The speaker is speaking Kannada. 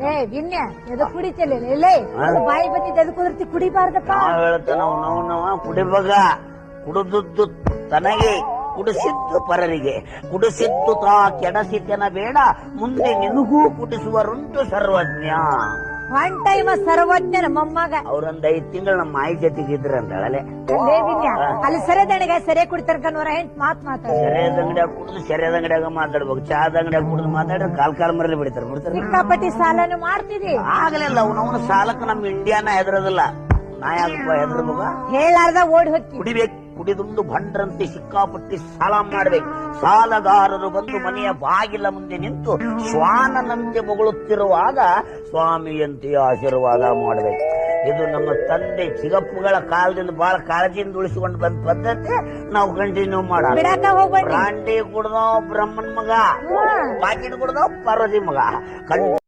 ಏ ವಿನ್ಯ ಎದು ಕುಡಿತಿಲ್ಲ ಇಲ್ಲೇ ಬಾಯಿ ಬಂದಿದ್ದು ಎದು ಕುದಿರ್ತಿ ಕುಡಿಬಾರ್ದಪ್ಪ. ನಾವ್ ಹೇಳ್ತೇವೆ ನಾವು ಕುಡಿಬಾಗ ಕುಡಿದದ್ದು ತನಗೆ ಕುಡಿಸಿದ್ದು ಪರರಿಗೆ ಕುಡಿಸಿದ್ದು ತಾ ಕೆಡಸಿತನ ಬೇಡ ಮುಂದೆ ನಿನಗೂ ಕುಡಿಸುವರುಂಟು ಸರ್ವಜ್ಞ. ಒನ್ ಟೈಮ್ ಸರ್ವಜ್ಞನ ಮೊಮ್ಮಗ ಅವ್ರೊಂದ್ 5 ತಿಂಗಳು ನಮ್ಮ ಮಾಯಿ ಜೊತೆಗೆ ಇದ್ರ ಅಂದಳಲೆ. ಅಲ್ಲೇ ವಿನ್ಯ ಅಲ್ಲಿ ಸೆರೆದಣಿಗೆ ಸೆರೆ ಕುಡಿತಾರ ನೂರ 8 ಮಾತಾಡ ಸೆರೆದ ಅಂಗಡಿಯಾಗ ಕುಡಿದು ಸೆರೆದ ಅಂಗಡಿಯಾಗ ಮಾತಾಡ್ಬೇಕು. ಚಾದ ಅಂಗಡಿಯಾಗ ಕುಡಿದು ಮಾತಾಡ್ರೆ ಕಾಲ್ ಮರಲಿ ಬಿಡ್ತಾರೆ. ಸಿಕ್ಕಾಪಟ್ಟಿ ಸಾಲನು ಮಾಡ್ತಿದಿ. ಆಗಲಿಲ್ಲ ಅವನವನ ಸಾಲಕ್ಕೆ ನಮ್ಮ ಇಂಡಿಯಾನ ಹೆದರೋದಿಲ್ಲ. ನಾ ಯಾಕಪ್ಪ ಹೆದರ್ಬೇಕ? ಹೇಳಾರ್ದ ಓಡಿ ಹೋಗಿ ಕುಡಿಬೇಕು. ಕುಡಿದುಂಡು ಭಂಡ್ರಂತೆ ಸಿಕ್ಕಾಪಟ್ಟಿ ಸಾಲ ಮಾಡ್ಬೇಕು. ಸಾಲಗಾರರು ಬಂದು ಮನೆಯ ಬಾಗಿಲ ಮುಂದೆ ನಿಂತು ಶ್ವಾನನಂತೆ ಬೊಗಳುತ್ತಿರುವಾಗ ಸ್ವಾಮಿಯಂತೆ ಆಶೀರ್ವಾದ ಮಾಡಬೇಕು. ಇದು ನಮ್ಮ ತಂದೆ ಚಿಗಪ್ಪುಗಳ ಕಾಲದಿಂದ ಬಹಳ ಕಾಳಜಿಯಿಂದ ಉಳಿಸಿಕೊಂಡು ಬಂದ ಪದ್ಧತಿ. ನಾವು ಕಂಟಿನ್ಯೂ ಮಾಡೋಣ. ಬ್ರಾಂಡಿ ಕುಡ್ದೋ ಬ್ರಹ್ಮನ್ ಮಗ, ಪಾಕಿಟ್ ಕುಡ್ದೋ ಪಾರ್ವತಿ ಮಗ.